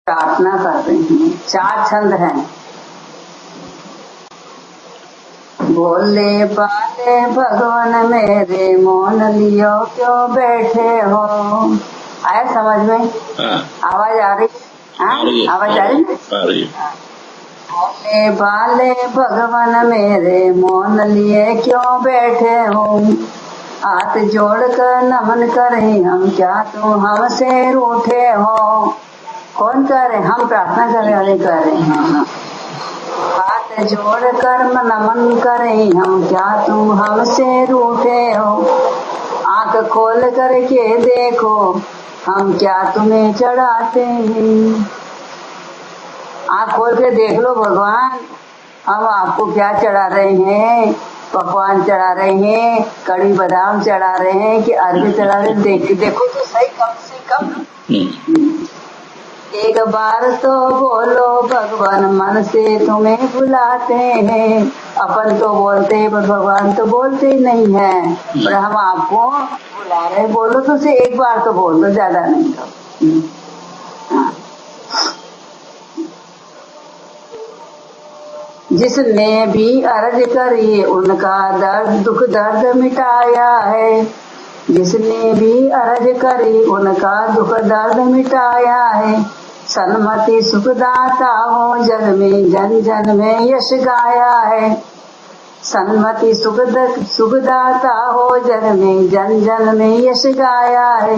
प्रार्थना कर रहे हैं। 4 छंद हैं। बोले बाले भगवान मेरे मोन लियो क्यों बैठे हो। आया समझ में? आवाज आ रही? आवाज आ रही? बोले बाले भगवान मेरे मोन लिए क्यों बैठे हो। हाथ जोड़कर नमन करें हम, क्या तुम हमसे रूठे हो। कौन कर रहे? हम प्रार्थना करने वाले कर रहे हैं। हाथ जोड़कर नमन करें हम, क्या तुम हमसे रूठे हो। आंख खोल करके देखो हम क्या तुम्हें चढ़ाते हैं। आंख खोल के देख लो भगवान, हम आपको क्या चढ़ा रहे हैं। पकवान चढ़ा रहे हैं, कड़ी बादाम चढ़ा रहे हैं कि अरबी चढ़ा रहे हैं। देखो तो सही कम से कम। एक बार तो बोलो भगवान, मन से तुम्हें बुलाते हैं। अपन तो बोलते हैं पर भगवान तो बोलते ही नहीं है। पर हम आपको बुला रहे हैं, बोलो तो से एक बार तो बोल दो, ज्यादा नहीं तो। जिसने भी अर्ज करी उनका दर्द दुख दर्द मिटाया है। जिसने भी अर्ज करी उनका दुख दर्द मिटाया है। सन्मति सुखदाता हो जग में, जन जन में यश गाया है। सन्मति सुखदाता हो जग में, जन जन में यश गाया है।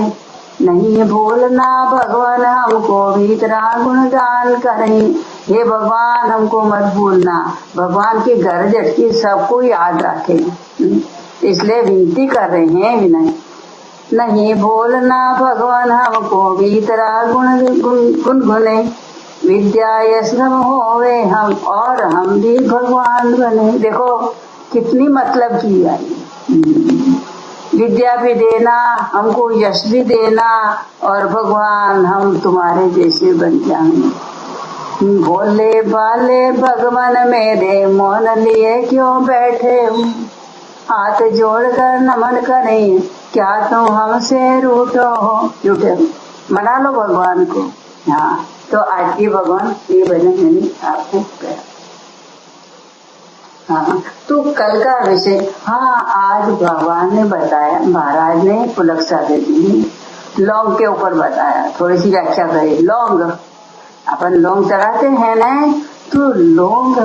नहीं भूलना भगवान हमको भी तेरा गुणगान करें। हे भगवान हमको मत भूलना। भगवान की घर झटकी सबको याद रखें, इसलिए विनती कर रहे हैं विनय। नहीं भूलना भगवान हमको भी तेरा गुनगुने। विद्या यशम होवे हम, और हम भी भगवान बने। देखो कितनी मतलब की आई। विद्या भी देना, हमको यश भी देना, और भगवान हम तुम्हारे जैसे बन जाएं। भोले बाले भगवान मेरे मोन लिए क्यों बैठे हो। हाथ जोड़कर नमन करें, क्या तुम हमसे रूठो हो। रूठे मना लो भगवान को। हाँ, तो आज की भगवान ये भजन मैंने आपको कहा। हाँ, तो कल का विषय, हाँ आज भगवान ने बताया, महाराज ने पुलक सागर जी ने लौंग के ऊपर बताया। थोड़ी सी व्याख्या करें। लौंग, अपन लौंग चढ़ाते हैं ना, तो लौंग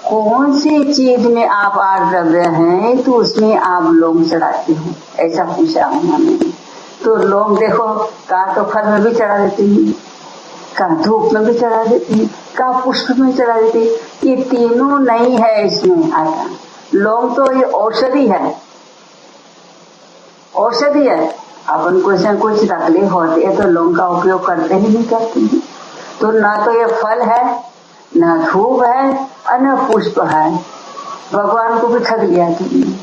कौन सी चीज में आप आठ द्रव्य हैं तो उसमें आप लौंग चढ़ाते हो, ऐसा पूछा उन्होंने। तो लौंग देखो, कहा तो फल में भी चढ़ा देती है, कहा धूप में भी चढ़ा देती है, कहा पुष्प में चढ़ा देती है। ये तीनों नहीं है इसमें आता। लौंग तो ये औषधि है, औषधि है। अपन कुछ तकलीफ होती है तो लौंग का उपयोग करते ही नहीं करते हैं। तो ना तो ये फल है, न धूप है, और न पुष्प है। भगवान को भी ठग लिया तुमने।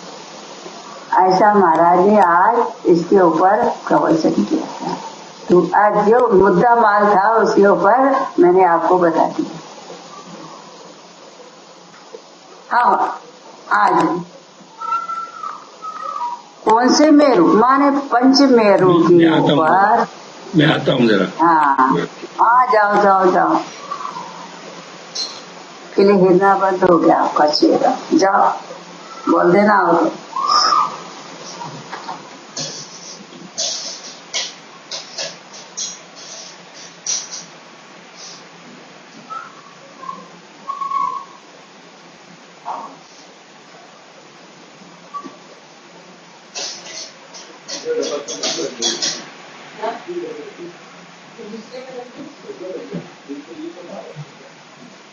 ऐसा महाराज ने आज इसके ऊपर प्रवचन किया था। तो आज जो मुद्दा माल था उसके ऊपर मैंने आपको बता दिया। हाँ, आज कौन से मेरु माने पंच मेरु के ऊपर। मैं आता हूँ जरा। हाँ जाओ जाओ जाओ, के लिए हिरना बंद हो गया आपका चेहरा। जाओ बोल देना हो।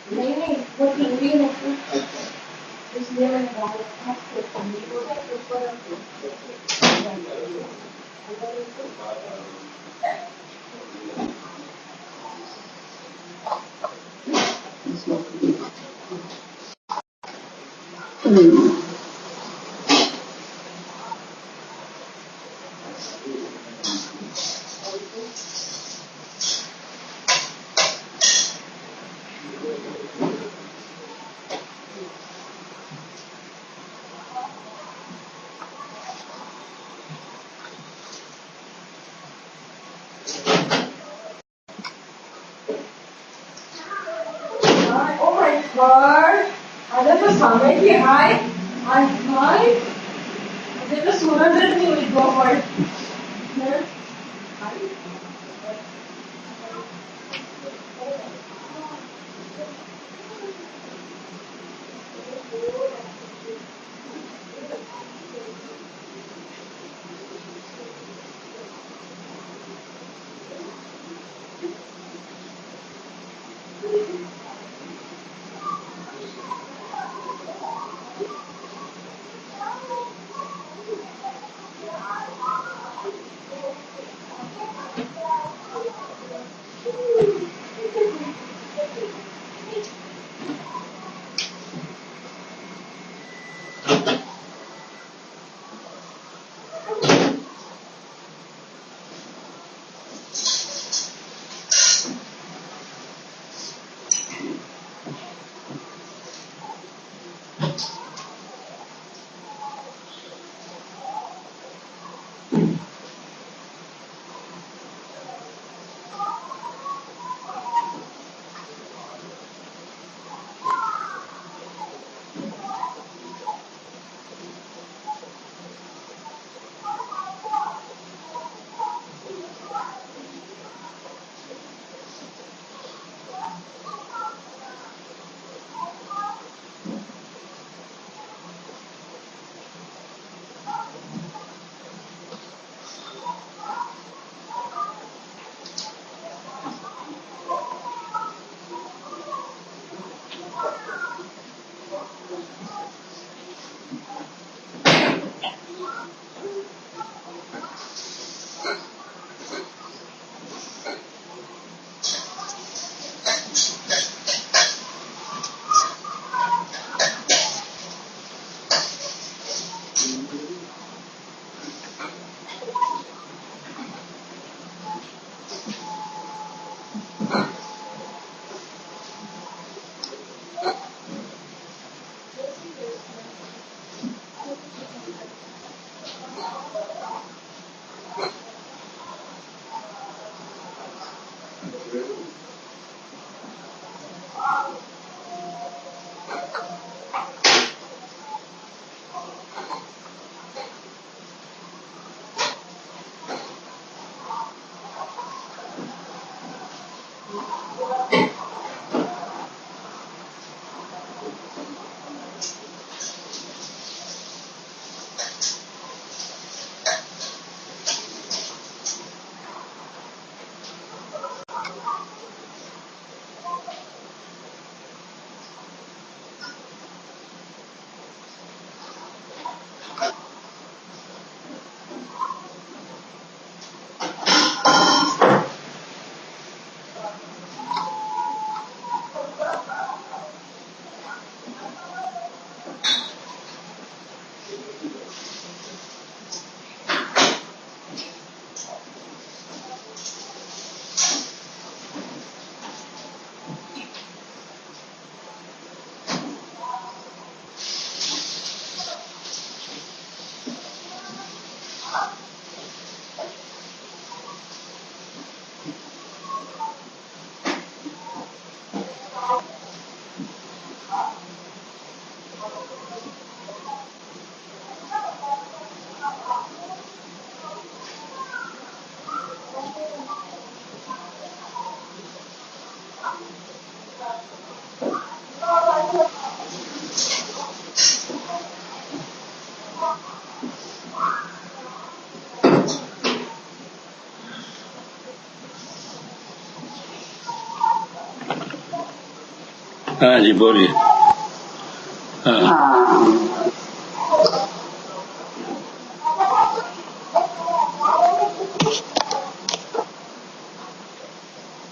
नहीं वो टीवी है इसलिए मैंने Bird. Ada to somebody hi. Hi. Ada to Surendra ni will go for it. हाँ जी बोलिए। हाँ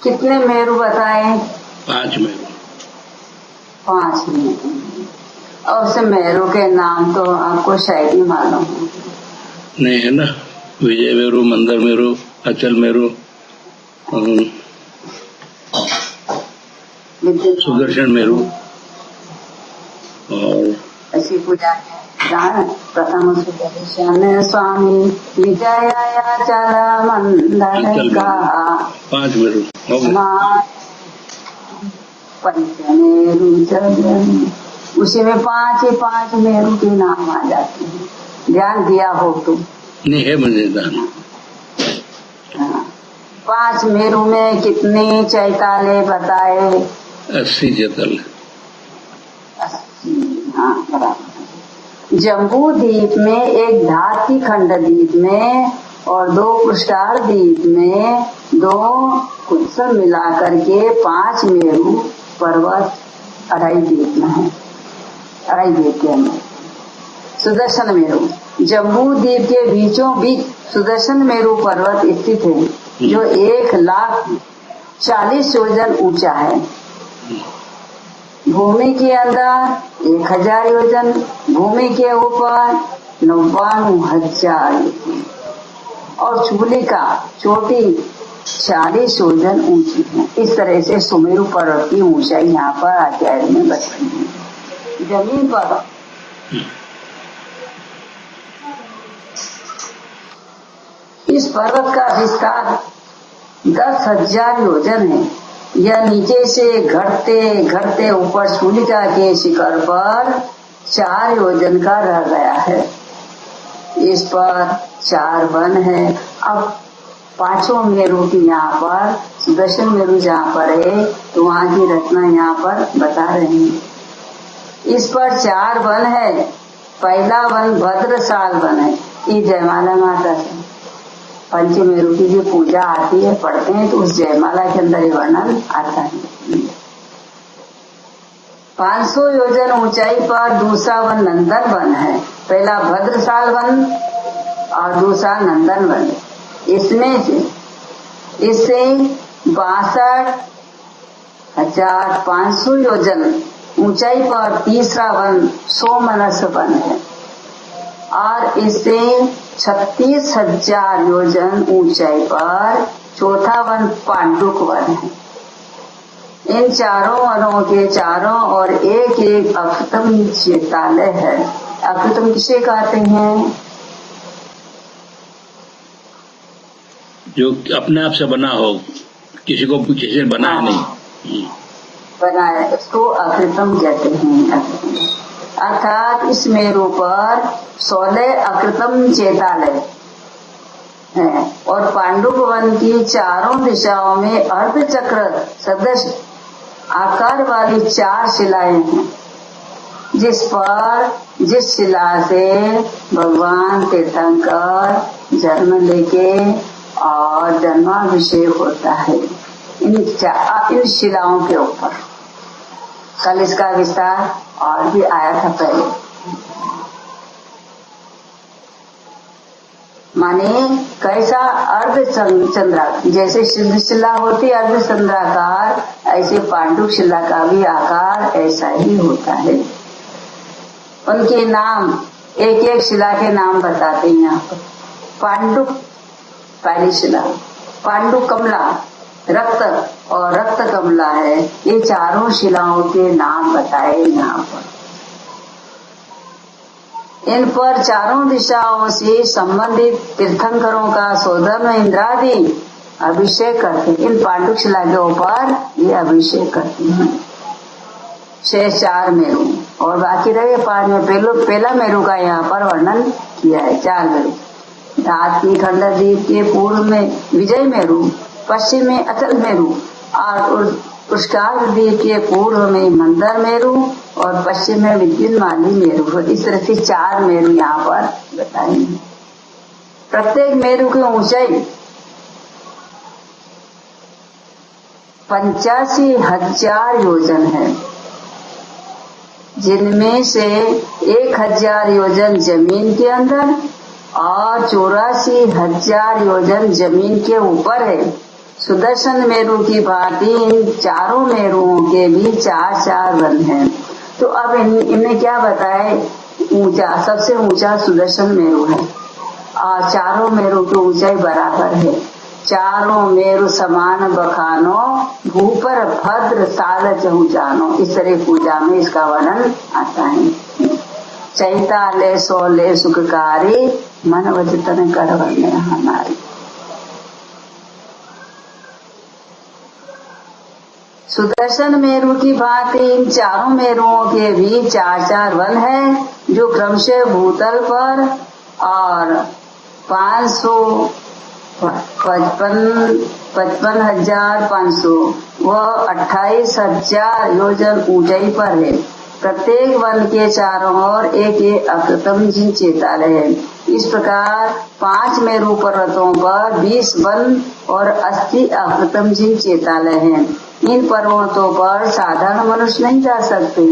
कितने मेरू बताए? 5 मेरू। 5 मेरू। और उसे मेरू के नाम तो आपको शायद ही मालूम हो। नहीं है ना, विजय मेरू, मंदर मेरू, अचल मेरू, सुदर्शन मेरू और ऐसी पूजा प्रथम सुदर्शन स्वामी विजयाचल मंदर का 5 मेरू हो गए। पंचमेरु जगन, उसी में 5 मेरु के नाम आ जाते हैं। ध्यान दिया हो तो नहीं है मुझे ध्यान। 5 मेरु में कितने चैताले बताए? 80 जतल। 80, हाँ बराबर। जम्बू द्वीप में एक धाती खंड द्वीप में और 2 पुष्कार द्वीप में 2 कुछ सब मिला करके 5 मेरु पर्वत 2.5 द्वीप में है, 2.5 द्वीप के अंदर। सुदर्शन मेरु जम्बू द्वीप के बीचों बीच सुदर्शन मेरु पर्वत स्थित है, जो 1,40,000 योजन ऊंचा है। भूमि के अंदर 1,000 योजन, भूमि के ऊपर 99,000 योजन और चोटी 40 योजन ऊंची है। इस तरह से सुमेरु पर्वत की ऊंचाई यहाँ पर अध्याय में बताई है। जमीन पर इस पर्वत का विस्तार 10,000 योजन है। यह नीचे से घटते घटते ऊपर सूलिका के शिखर पर 4 योजन का रह गया है। इस पर 4 वन है। अब 5वां मेरु की यहाँ पर सुदर्शन मेरु जहाँ पर है तो वहाँ की रचना यहाँ पर बता रहे हैं। इस पर 4 वन है। पहला वन भद्रसाल वन है। ये जयमाला माता से पंचमेरु की जो पूजा आती है पढ़ते हैं तो उस जयमाला के अंदर ये वर्णन आता है। 500 योजन ऊंचाई पर दूसरा वन नंदन वन है। पहला भद्रसाल वन और दूसरा नंदन वन। इससे 62,500 योजन ऊंचाई पर तीसरा वन सोमनस वन है और इससे 36,000 योजन ऊंचाई पर चौथा वन पांडुक वन है। इन चारों वनों के चारों ओर एक एक अकृतम चैतालय है। अकृतम किसे कहते हैं? जो अपने आप से बना हो, किसी को किसी बनाया नहीं, बनाया, इसको अकृतम कहते हैं। अर्थात इस मेरु पर 16 अकृतम चैतालय है और पांडुक वन की चारों दिशाओं में अर्धचक्र सदृश आकार वाली 4 शिलाएं हैं, जिस शिला से भगवान तीर्थंकर जन्म लेके और जन्माभिषेक होता है। इन शिलाओं के ऊपर कल इसका विस्तार और भी आया था पहले। माने कैसा अर्धचंद्रा, जैसे शिला होती अर्धचंद्राकार, ऐसे पांडुक शिला का भी आकार ऐसा ही होता है। उनके नाम एक एक शिला के नाम बताते हैं यहाँ पर। पांडुक पहली शिला, पांडुक कमला, रक्त और रक्त कमला है। ये चारों शिलाओं के नाम बताए यहाँ पर। इन पर चारों दिशाओं से संबंधित तीर्थंकरों का सौधर्म इंद्रादि अभिषेक करते। इन पांडुक शिला के ऊपर ये अभिषेक करते हैं। 4 मेरु और बाकी रहे 5 में। पहला मेरु का यहाँ पर वर्णन किया है। 4 मेरु धात्री खंड द्वीप के पूर्व में विजय मेरु, पश्चिम में अचल मेरु और पुष्कार द्वीप के पूर्व में मंदर मेरु और पश्चिम में विद्युन्माली मेरु। इस तरह से 4 मेरु यहाँ पर बताएंगे। प्रत्येक मेरु की ऊंचाई 85,000 योजन है, जिनमें से 1,000 योजन जमीन के अंदर और 84,000 योजन जमीन के ऊपर है। सुदर्शन मेरु की भांति इन चारों मेरुओं के भी 4 वन हैं। तो अब इनने क्या बताया? ऊंचा, सबसे ऊंचा सुदर्शन मेरु है और चारों मेरु की ऊंचाई बराबर है। चारों मेरु समान बखानो, भूपर भद्र साल चहु जानो। इस तरह पूजा में इसका वर्णन आता है। चैताले सोले सुखकारी, मन वचन कर वरने हमारी। सुदर्शन मेरु की भांति इन चारों मेरुओं के भी 4-4 वन है, जो क्रमशः भूतल पर और 55,500 व 28,000 योजन ऊंचाई पर है। प्रत्येक वन के चारों ओर एक एक अकृतम जिन चेतालय है। इस प्रकार 5 मेरु पर्वतों पर 20 वन और 80 अकृतम जिन चेतालय हैं। इन पर्वतों पर साधारण मनुष्य नहीं जा सकते।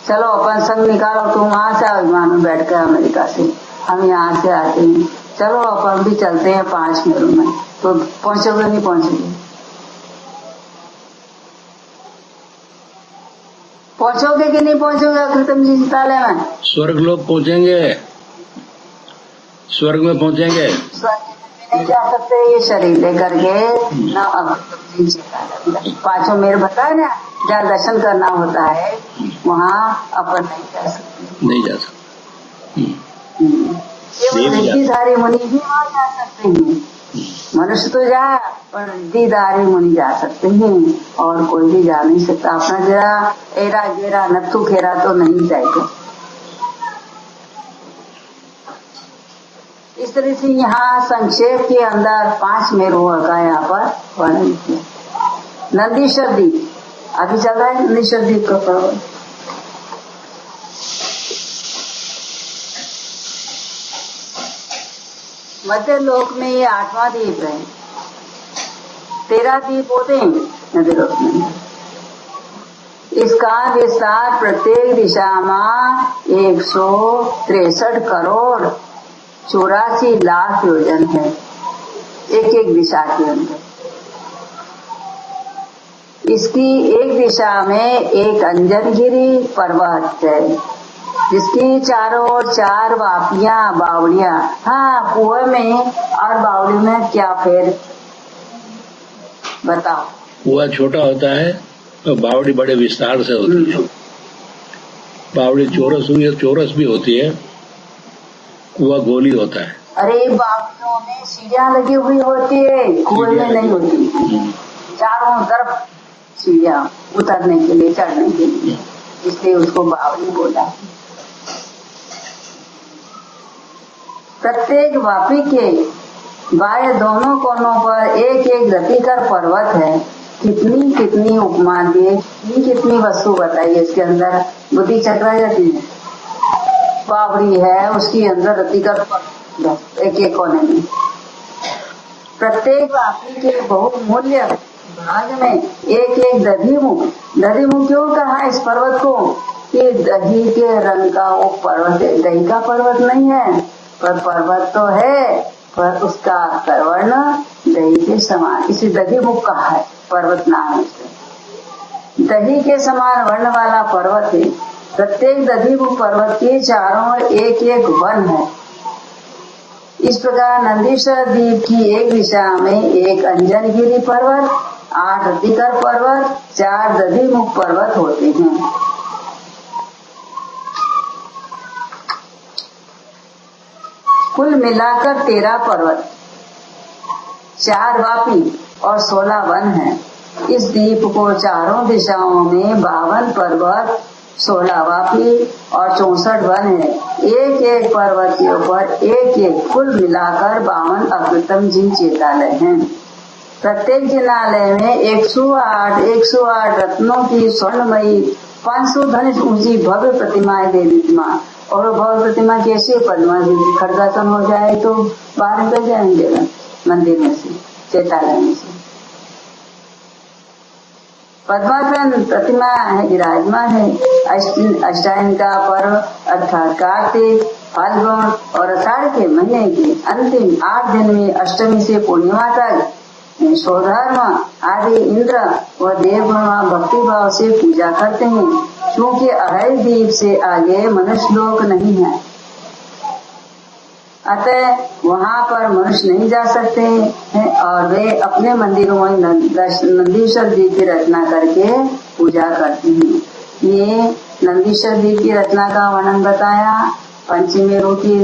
चलो अपन संग निकालो, तुम वहां से विमान में बैठ कर अमेरिका से, हम यहाँ से आते हैं, चलो अपन भी चलते हैं 5 मेरु में, तो पहुंचोगे नहीं पहुंचोगे? पहुंचोगे कि नहीं पहुंचोगे अकृतम जी चेतालय में? स्वर्ग लोग पहुंचेंगे, स्वर्ग में पहुंचेंगे। नहीं जा सकते ये शरीर लेकर के ना अकृतम जी चेतालय। 5 मेरु बताए ना, जहाँ दर्शन करना होता है वहाँ अपन नहीं जा सकते। नहीं जा सकते। केवल रिद्धिधारी मुनि भी वहाँ जा सकते हैं। मनुष्य तो जा, पर रिद्धिधारी मुनि जा सकते हैं, और कोई भी जा नहीं सकता। अपना जरा एरा गेरा नत्थु खेरा तो नहीं जाएगा। इस तरह से यहाँ संक्षेप के अंदर 5 मेरुओं का यहाँ पर वर्णन किया। नंदीश्वर द्वीप अभी चल रहा है, नंदीश्वर द्वीप का पर्वत। मध्य लोक में ये 8वां द्वीप है। 13 द्वीप होते हैं मध्य लोक में। इसका विस्तार प्रत्येक दिशा में 163 करोड़ 84 लाख योजन है, एक एक दिशा के अंदर। इसकी एक दिशा में एक अंजनगिरी पर्वत है, जिसकी चारों ओर 4 वापियां बावड़ियां। हाँ, कुएं में और बावड़ी में क्या फेर बताओ? कुआ छोटा होता है तो बावड़ी बड़े विस्तार से होती है। बावड़ी चौरस भी होती है, कुआ गोली होता है। अरे बावड़ियों में सीढ़ियां लगी हुई होती है, कुएं में नहीं होती। चारों तरफ सीढ़ियां उतरने के लिए, चढ़ने के लिए, इसलिए उसको बावड़ी बोला। प्रत्येक वापी के बाएं दोनों कोनों पर एक एक गतिकर पर्वत है। कितनी कितनी उपमा दिए, कितनी वस्तु बताइए इसके अंदर। बुद्धि चक्रा जाती है। बावड़ी है, उसकी अंदर गतिकर पर्वत एक एक कोने में। प्रत्येक वापी के बहुमूल्य भाग में एक एक दधिमुख। दधिमुख क्यों कहा इस पर्वत को? कि दही के रंग का वो पर्वत है। दही का पर्वत नहीं है, पर पर्वत तो है, पर उसका करवर्ण दही के समान, इसी दधिमुख कहा है, पर्वत नाम है। दही के समान वर्ण वाला पर्वत है। प्रत्येक दधिमुख पर्वत के चारों ओर एक एक वन है। इस प्रकार नंदीश्वर द्वीप की एक दिशा में एक अंजनगिरी पर्वत, 8 रतिकर पर्वत, 4 दधिमुख पर्वत होते हैं। कुल मिलाकर 13 पर्वत, 4 वापी और 16 वन है। इस द्वीप को चारों दिशाओं में 52 पर्वत, 16 वापी और 64 वन है। एक एक पर्वत के ऊपर एक एक, कुल मिलाकर 52 अकृतम जिन चेतालय हैं। प्रत्येक जिनालय में 108 रत्नों की स्वर्णमयी 500 धनुष ऊंची भव्य प्रतिमाएं दे विद्यमान। और भव्य प्रतिमा कैसे? पद्मा जी खड़गासन हो जाए तो बाहर निकल जाएंगे मंदिर में से, चेतालय में से। पद्मासन प्रतिमा है, विराजमान है। अष्टायन का पर्व अर्थात कार्तिक, फाल्गुन और आषाढ़ के महीने के अंतिम 8 दिन में अष्टमी से पूर्णिमा तक स्वधर्म आदि इंद्र व देवगण भक्ति भाव से पूजा करते हैं, क्योंकि अहल द्वीप से आगे मनुष्य लोक नहीं है। अतः वहाँ पर मनुष्य नहीं जा सकते हैं और वे अपने मंदिरों में नंदीश्वर द्वीप की रचना करके पूजा करते हैं। ये नंदीश्वर द्वीप की रचना का वर्णन बताया, पंचमेरु की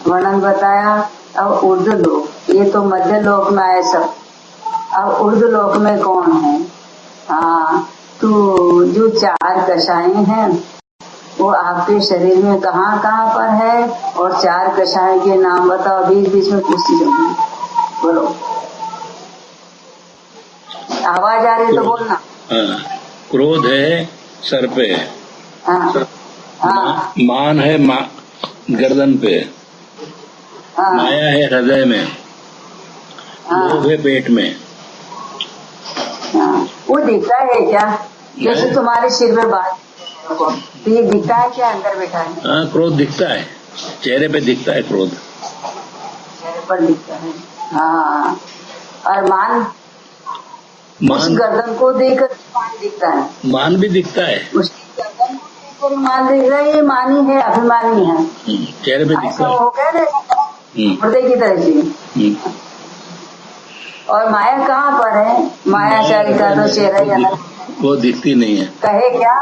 वर्णन बताया। अब उर्दू लोक, ये तो मध्य लोक में आए सब। अब उर्दू लोक में कौन है? हाँ, चार कषाएं हैं, वो आपके शरीर में कहाँ कहाँ पर है, और चार कषाय के नाम बताओ। बीच बीच में पूछती जाऊंगी, बोलो। आवाज आ रही तो बोलना। हाँ, क्रोध है सर पे, हाँ हाँ मान है गर्दन पे, हाँ माया है हृदय में, लोभ है पेट में। हाँ। वो दिखता है क्या? जैसे तुम्हारे सिर में बाल, तो ये दिखता है क्या अंदर बैठा है? हाँ, क्रोध दिखता है, चेहरे पे दिखता है क्रोध, चेहरे पर दिखता है। हाँ, और मान उस गर्दन को देखकर मान दिखता है। मान भी दिखता है, उसकी गर्दन को देखकर मान दिख रहा है, ये मानी है, अभिमानी है। चेहरे पे दिखता ऐसा है। हो गया ना मुर्दे की तरह से। और माया कहाँ पर है? मायाचारी का तो चेहरा ही अलग, वो दिखती नहीं है। कहे क्या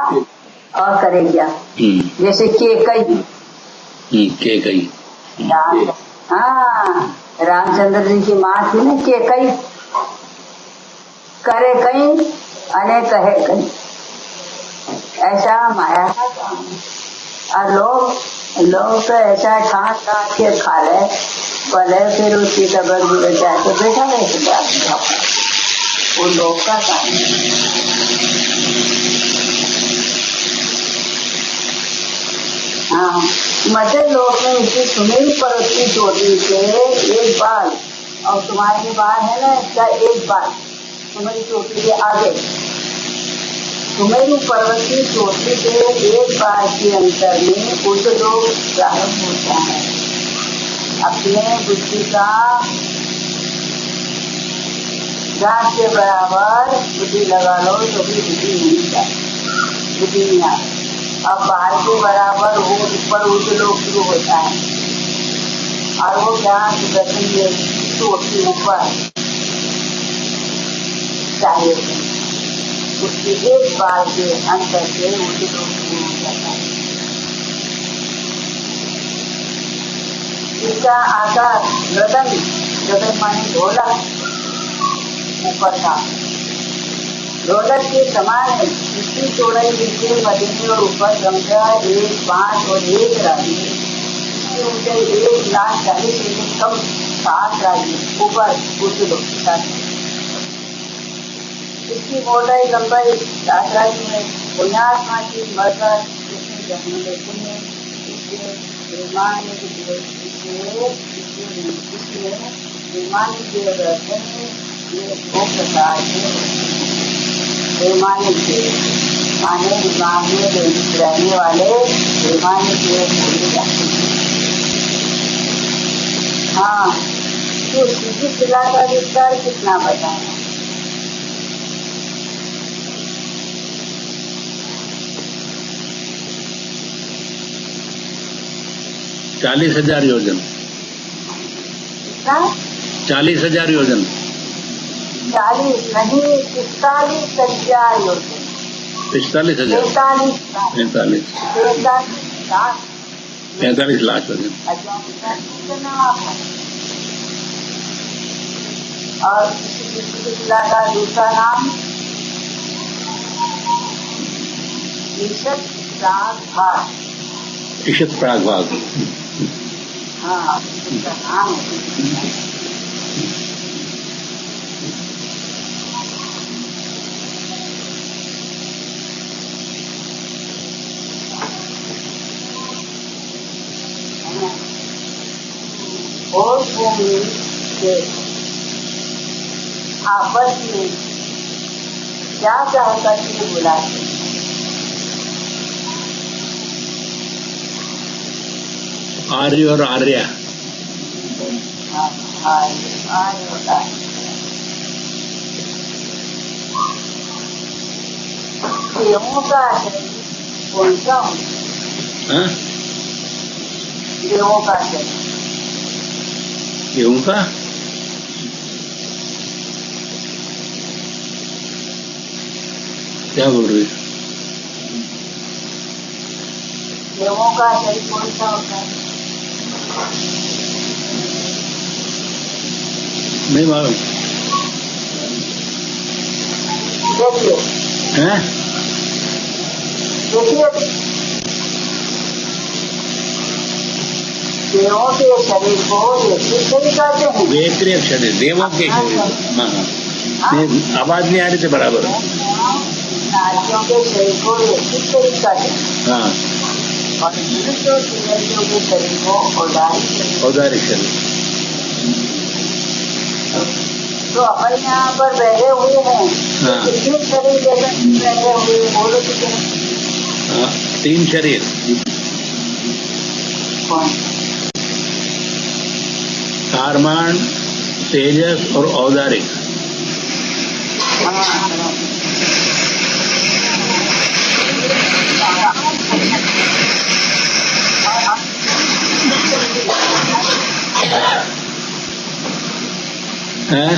और करे क्या। जैसे केकई, केकई, हाँ, रामचंद्र जी की माँ थी ना केकई, करे कहीं अने कहे कहीं, ऐसा माया का काम है। और लोग तो ऐसा ठाट ठाट के खा ले, भले फिर उसकी तबीयत बिगड़ जाए तो बैठा रहे, वो लोग का काम है। हाँ, मध्य लोक में इसकी सुनेरी पर्वत की चोटी से एक बाल, और तुम्हारे बाल है ना इसका एक बाल सुमेरु चोटी के आगे, सुमेरु पर्वत की चोटी से एक बाल के अंतर में कुछ लोग प्रारंभ होता है। अपने बुद्धि का गांठ के बराबर बुद्धि लगा लो तो भी बुद्धि नहीं जाती, बुद्धि नहीं आती। अब बाहर के बराबर वो ऊपर उच्च लोग शुरू होता है, और वो ज्ञान सुदर्शन चोटी ऊपर चाहिए, उसके एक बार के अंतर से उच्च लोग शुरू हो जाता है। इसका आकार गगन माने ढोलक ऊपर था, ढोलक के समान है। इसकी चौड़ाई नीचे मध्य और ऊपर क्रमशः 1.5 और 1 राजी, इसकी ऊंचाई 1,40,000 से कम 7 राजी ऊपर उच्च लोग। इसकी मोटाई लंबाई 7 राजी में पुण्यात्मा की मरकर इसमें जन्म लेते हैं। रहते हैं। ये 2 प्रकार के वैमानिक देव, माने दिमाग में रहने वाले वैमानिक देव बोले जाते हैं। हाँ, तो सीधी शिला का विस्तार कितना बताया? है 40,000 योजन। 40,000 योजन। 40 नहीं, 45,000 योजन। 45,000, 45 लाख योजन। और शिला का दूसरा नाम ईशत प्रागभाग। ईशत प्रागभाग, हाँ, उसका नाम है। और भूमि के आपस में क्या करके बुलाते? आर्य और आर्या। आर्य होता है। देवों का शरीर कौन सा होता? देवों का शरीर, गेहूं का क्या बोल रही? देवों का शरीर कौन सा होता है? नहीं मालूम। देखिए, हैं? देखिए, देवों के शरीर को व्यक्ति शरीर कहते हैं। व्यतिरिक शरीर, देवों के शरीर। हाँ हाँ, आवाज नहीं आ रही थी बराबर। नारियों के शरीर को व्यक्ति शरीर कहते हैं। हाँ, और मनुष्यों के शरीर को औदारिक शरीर। तो अपन यहाँ पर बैठे हुए हैं, हाँ। कितने शरीर जगह बैठे हुए बोलो कितने? 3 शरीर। कौन? कारमान, तेजस और औदारिक। हैं?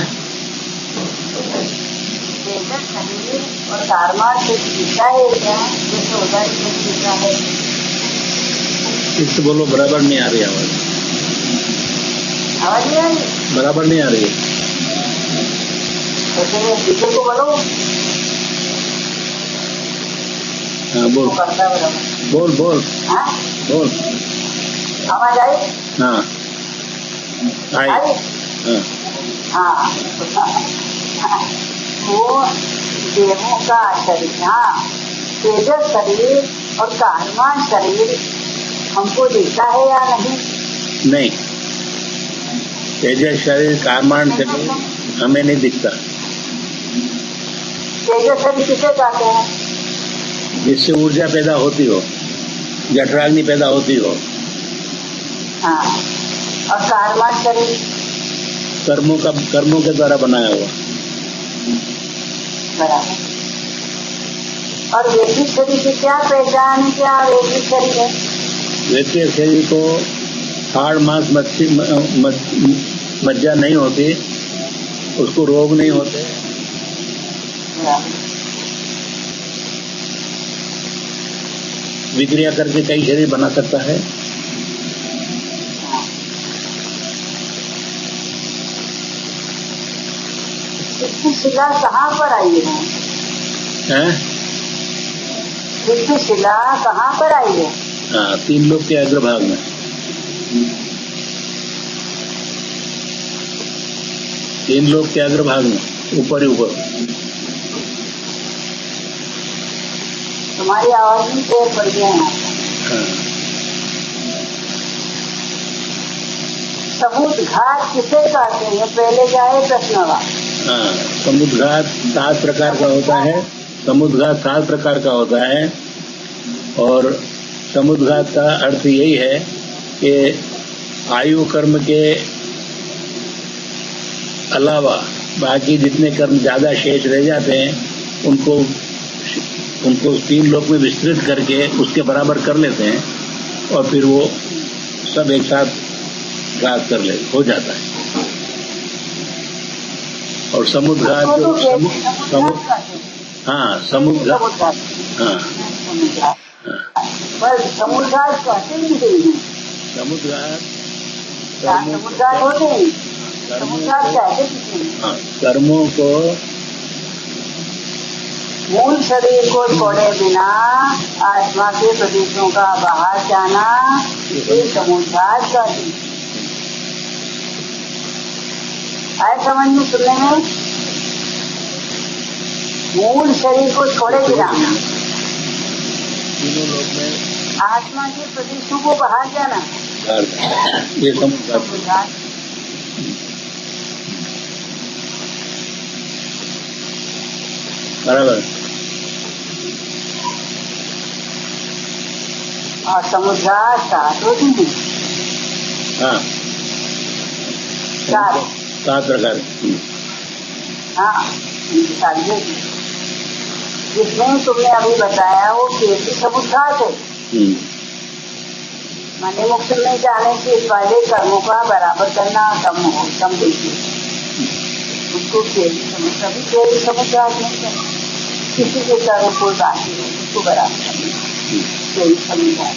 तेजस शरीर और कारमान से दिखता है क्या? जैसे औदारिक से दिखता है। इससे बोलो, बराबर नहीं आ रही आवाज। आवाज नहीं आ रही? बराबर नहीं आ रही है। तो टीचर को बोलो। हाँ बोल, वो करता है बराबर। बोल बोल हाँ? बोल। आवाज आई? हाँ आई। आई? हाँ हाँ। वो देवों का शरीर, हाँ, तेजस शरीर और कारमान शरीर हमको दिखता है या नहीं? नहीं, तेजस शरीर, कारमान शरीर हमें नहीं दिखता। तेजस शरीर किसे कहते हैं? जिससे ऊर्जा पैदा होती हो, जठराग्नि पैदा होती हो। हाँ। और कारमान शरीर कर्मों के द्वारा बनाया हुआ। बराबर। और वैदिक शरीर की क्या पहचान है? क्या वैदिक शरीर है? वैदिक शरीर को हाड़, मांस, मज्जा नहीं होती, उसको रोग नहीं होते। विक्रिया करके कई शरीर बना सकता है। इसकी शिला कहाँ पर आई है? हैं? इसकी शिला कहाँ पर आई है? हाँ, 3 लोग के अग्रभाग में। 3 लोग के अग्रभाग में, ऊपर ही ऊपर। तुम्हारी आवाज में पेड़ पड़ गया है। हाँ। समुद्र घाट किसे कहते हैं? पहले जाए प्रश्नवा। हाँ, समुद्रघात 7 प्रकार का होता है। समुद्रघात 7 प्रकार का होता है। और समुद्रघात का अर्थ यही है कि आयु कर्म के अलावा बाकी जितने कर्म ज्यादा शेष रह जाते हैं उनको 3 लोक में विस्तृत करके उसके बराबर कर लेते हैं और फिर वो सब एक साथ घात हो जाता है। और समुद्रघात हाँ, समुद्रघात हाँ, पर समुद्रघात कहते ही नहीं है। समुद्रघात समुद्रघात होते हैं, समुद्रघात कहते ही नहीं। हाँ, कर्मों को मूल शरीर को छोड़े बिना आत्मा के प्रदेशों का बाहर जाना, ये समुद्रघात कहते हैं। आए समझ में? सुनने में मूल शरीर को छोड़े बिना तीनों लोग में आत्मा के प्रदेशों को बाहर जाना, ये समुद्रघात। बराबर। और समुद्रघात 7 होती है। हाँ, 7 प्रकार। हाँ, जिसमें तुमने अभी बताया वो केवल समुद्रघात है। माने मुक्त में जाने के पहले कर्मों का बराबर करना, कम देखिए उसको सभी केवल समुद्रघात नहीं करना। किसी के कर्म को बाकी है उसको बराबर करना, केवल समुद्रघात।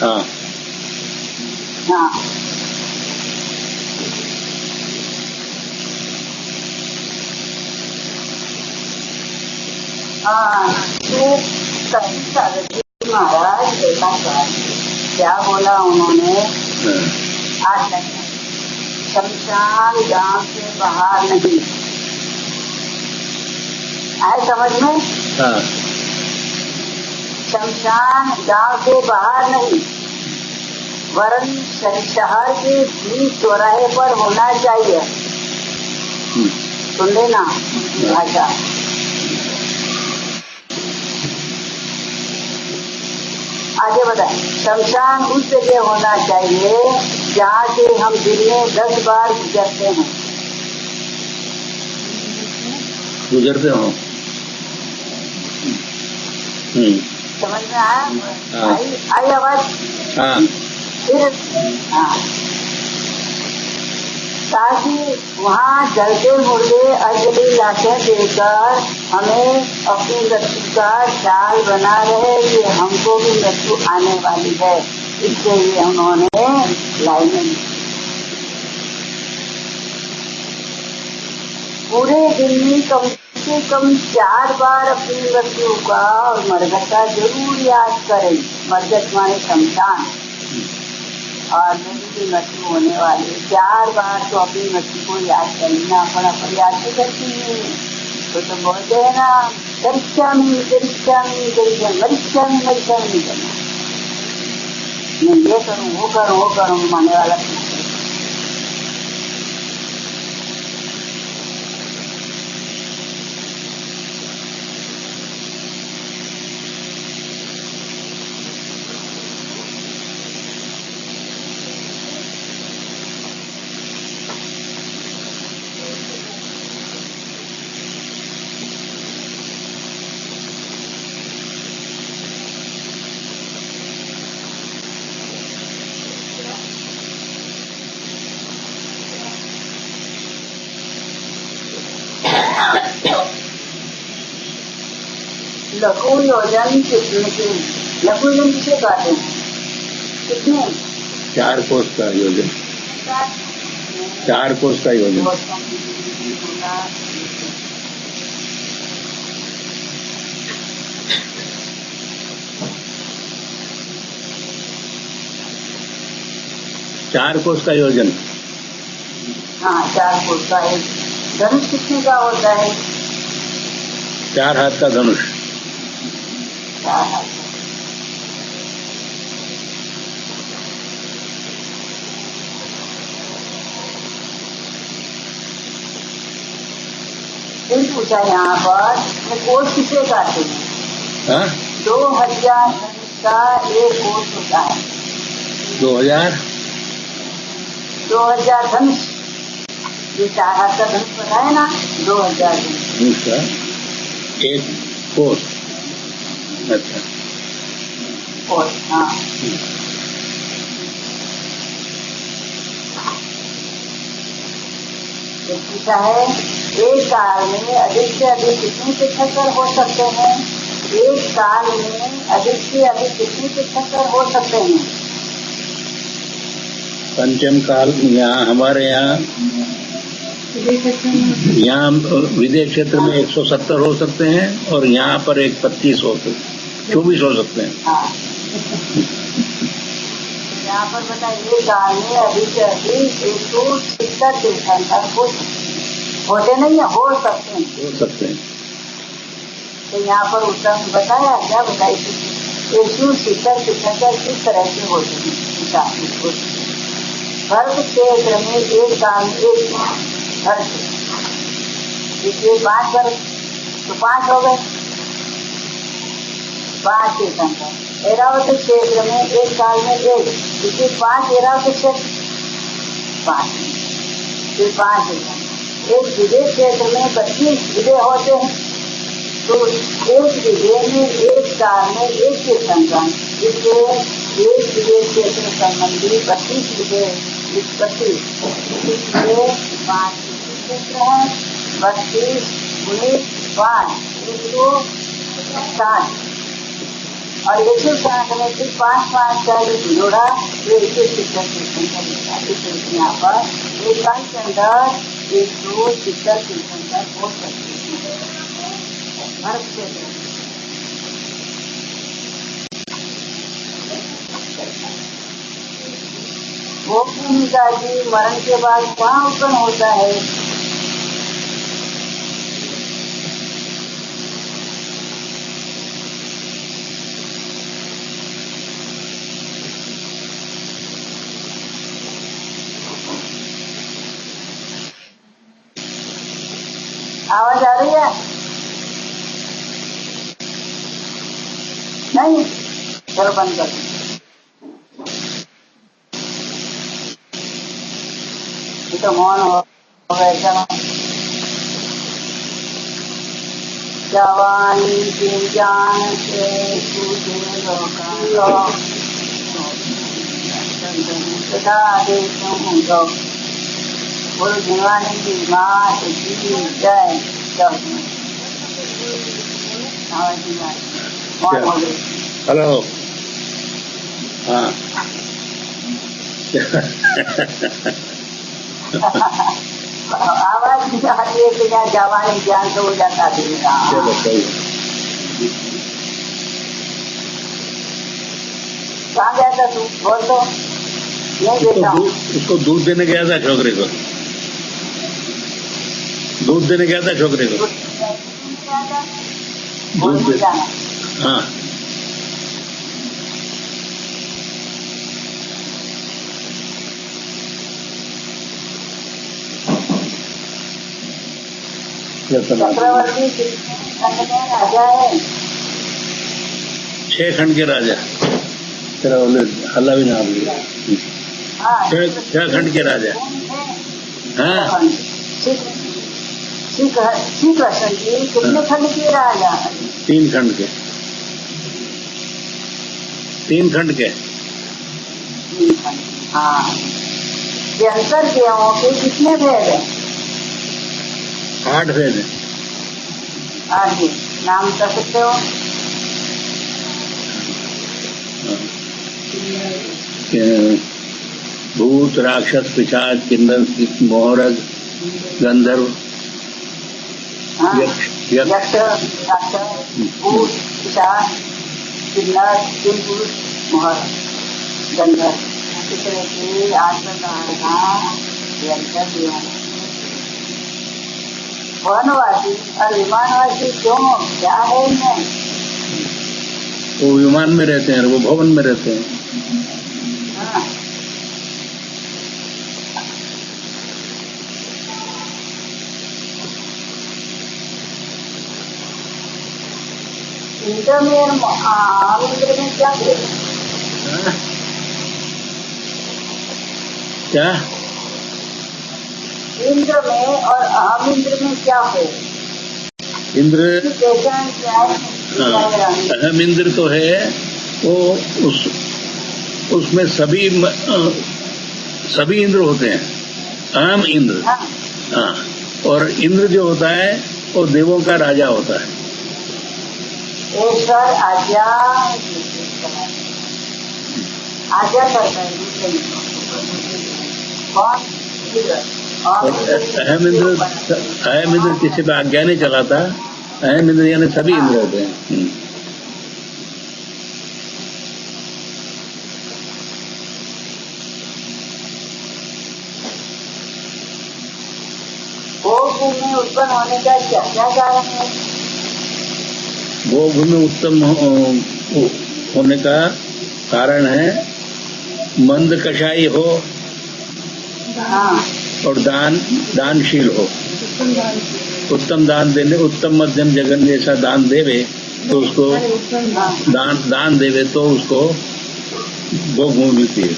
हाँ हाँ, हाँ, तो कहीं सागर जी महाराज देखा क्या बोला उन्होंने, आज नहीं, शमशान गांव से बाहर नहीं आए समझ में। हाँ, शमशान गांव से बाहर नहीं, वरन शहर के बीच चौराहे पर होना चाहिए। सुन लेना भाषा। आगे बताए, शमशान उस जगह होना चाहिए जहाँ से हम दिन में 10 बार गुजरते हैं। गुजरते हो। समझ में आया? हाँ। आई आवाज? हाँ। फिर हाँ, ताकि वहाँ जलते मुर्दे अजली लाशें देकर हमें अपनी मृत्यु का ख्याल बना रहे कि हमको भी मृत्यु आने वाली है। इसके लिए उन्होंने लाइनें पूरे दिन में कम से कम 4 बार अपनी मृत्यु का और मरगत का जरूर याद करें। मरगत माने शमशान, और मेरी भी मृत्यु होने वाली है। 4 बार तो अपनी मृत्यु को याद करना पड़ा, पर याद नहीं करती है तो बोलते है ना, गरिष्यामि गरिष्यामि गरिष्यामि मरिष्यामि मरिष्यामि नहीं करना, मैं ये करूँ वो करूँ माने वाला। लघु योजन कितने के, लघु योजन किसे कहते हैं? कितने? 4 कोष का योजन, 4 कोष का योजन। 4 कोष का योजन। हाँ, 4 कोष का। एक धनुष कितने का होता है? 4 हाथ का धनुष। 4 हाथ। फिर पूछा यहाँ पर, वो कोष किसे कहते हैं? हाँ, 2000 धनुष का एक कोष होता है। 2000 धनुष, ये 4 हाथ का धनुष बताया ना, 2000 धनुष का एक कोष। अच्छा, कोष। हाँ, ये पूछा है, एक काल में अधिक से अधिक कितने तीर्थंकर हो सकते हैं? एक काल में अधिक से अधिक कितने तीर्थंकर हो सकते हैं? पंचम काल यहाँ हमारे यहाँ विदेश क्षेत्र में 170 हो सकते हैं और यहाँ पर 24 हो सकते हैं। हाँ। यहाँ पर बताइए, काल में अधिक से अधिक 170 तीर्थंकर होते नहीं है, हो सकते हैं। तो यहाँ पर उत्तर बताया, क्या बताइए? 170 तीर्थंकर किस तरह से होते हैं? भरत क्षेत्र में एक काल में एक भरत, इसलिए 5 भरत, तो 5 हो गए, 5 तीर्थंकर। ऐरावत क्षेत्र में एक काल में एक, इसलिए 5 ऐरावत क्षेत्र, 5, फिर 5 तीर्थंकर। एक विदेश क्षेत्र में 25 विदेह होते हैं, तो एक विदेह में एक काल में एक तीर्थंकर, इसलिए एक विदेश क्षेत्र संबंधी 25 विदेह, 25, इसलिए 5 क्षेत्र है, 32 × 5 160, और 160 में फिर 5 का जोड़ा, ये 170 तीर्थंकर। यहाँ पर एक काल के अंदर 170 तीर्थंकर हो सकते हैं। भरत क्षेत्र वो भूमिका जी मरण के बाद कहाँ उत्पन्न होता है? आवाज आ रही है? नहीं, चलो बंद कर। ये तो मौन हो गए। जवानी के जान से तुझे रोका सदा दे तुमको बोल दीवानी की माँ की जय। हेलो। हाँ। आवाज नहीं आ रही है कि क्या जवानी ज्ञान से हो जाता है। चलो सही। कहाँ गया था तू? बोल तो। नहीं देखा। उसको दूध देने गया था छोकरे को। दूध देने गया था छोकरे को। दूध दे। हाँ। चक्रवर्ती कितने राजा है? 6 खंड के राजा। तेरा हल्ला भी नाम लिया। 6 खंड के राजा। हाँ। श्री कृष्ण जी कितने खंड के राजा? 3 खंड के। 3 खंड के। हाँ। ये अंतर के हो कि कितने भेद है? 8 भेद है। 8 भेद। नाम कर सकते हो? भूत, राक्षस, पिशाच, किन्नर, मोहरग, गंधर्व, यक्ष, राक्षस, भूत, पिशाच, किन्नर, किंपुरुष, मोहरग, गंधर्व। इस तरह के 8 प्रकार का वनवासी और विमानवासी क्यों? क्या है इनमें? वो विमान में रहते हैं, वो भवन में रहते हैं। हाँ। इंद्र में इंद्र में क्या है? क्या? इंद्र में और अहम इंद्र में क्या है? इंद्र पहचान क्या है? अहम इंद्र तो है वो उसमें सभी इंद्र होते हैं। अहम इंद्र। हाँ। और इंद्र जो होता है वो देवों का राजा होता है। ईश्वर आज्ञा करता है। कौन? अहम इंद्र किसी पे आज्ञा नहीं चलाता। अहम इंद्र यानी सभी इंद्र होते हैं। भूमि में उत्पन्न होने का क्या क्या कारण है? भूमि में उत्तम होने का कारण है मंद कषाई हो। हाँ। और दानशील हो। उत्तम दान देने, उत्तम मध्यम जगन जैसा दान देवे तो उसको दान देवे तो उसको भोग मिलती है।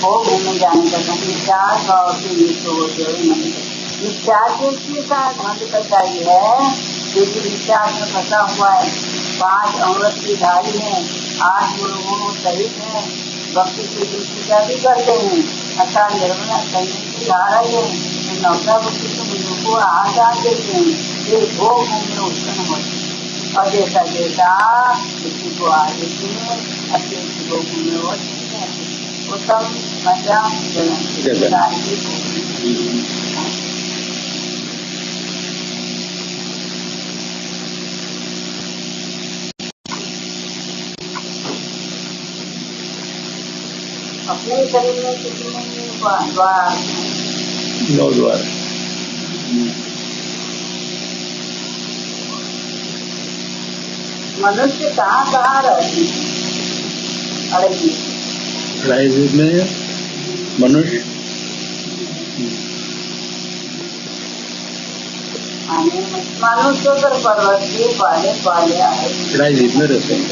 भोग में जाने का चार भाव से युक्त होते हुए विचार के साथ मंद कसाई है, क्योंकि विचार में फंसा हुआ है। 5 अमृत की धारी है, 8 गुणों सहित है, भक्ति की दृष्टिका भी करते हैं, अर्थात निर्मला संयम की धारा है। नौका भक्ति के मुझ को आहार डाल देते हैं, ये भोग में उत्पन्न होते हैं। और जैसा जैसा किसी को आ देते हैं अच्छे भोग में होते हैं। उत्तम मध्यम अपने शरीर में कितने द्वार? 9 द्वार। मनुष्य कहाँ रहती है? अढ़ाई जीव में मनुष्य मनुष्य पर पर्वत के पाले आए, अढ़ाई जीव में रहते हैं।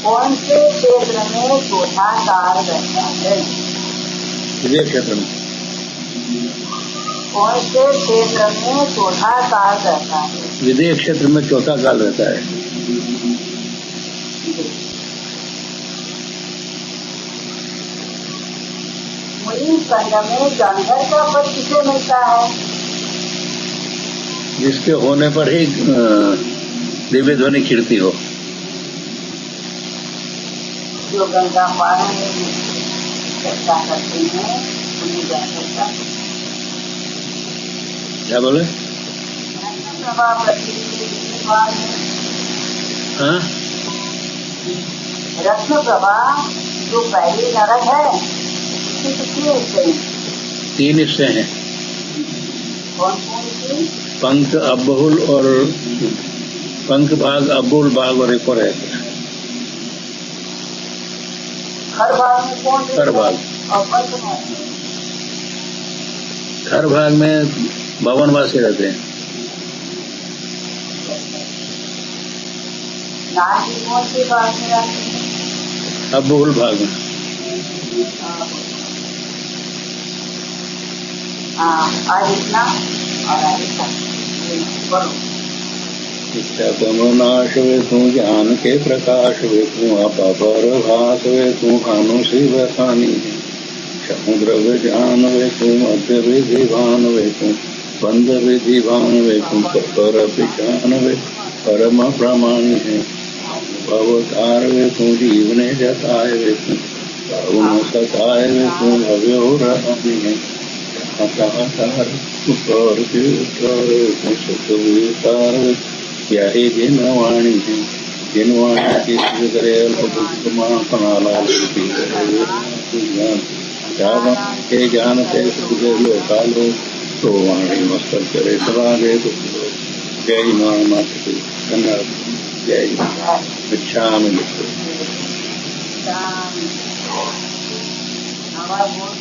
कौन से क्षेत्र में चौथा काल रहता है? विदेह क्षेत्र में। कौन से क्षेत्र में चौथा काल रहता है? विदेह क्षेत्र में चौथा काल रहता है। मुनि संग में गंधर्व का पद किसे मिलता है? जिसके होने पर ही दिव्य ध्वनि कीर्ति हो। जो गंगा पार में चर्चा करते हैं उन्हें गंधर्व। क्या बोले? हाँ, रत्न प्रभा जो पहली नरक है उसके कितने हिस्से हैं? 3 हिस्से हैं। कौन कौन से? पंख, अबहुल और पंख भाग, अबहुल भाग और एक और है हर भाग में कौन? हर भाग। और पंच भाग? हर भाग में 52 वासी रहते हैं। नाम की कौन सी भाग में रहते हैं? अबहुल भाग में। आज इतना और आज इतना बोलो। इच्छा तमनाश वे तू, ज्ञान के प्रकाश वे तू, आपा पर भास वे तू, हानु शिव खानी समुद्र विजान वे तू, मध्य विधिवान वे तू, बंद विधिवान वे तू, पर पिछान वे परम प्रमाणी है। भवतार वे तू, जीवने जताए वे तू, भावना सताए वे तू, भव्यो रहनी है। तार ऊपर के उतार सुतार यही जिनवाणी है। जिनवाणी की करे के जानते लोकालो तो वाणी मस्तक करे समागे तो जय मान माता धन्यवाद। जय अच्छा मिलते हमारा बहुत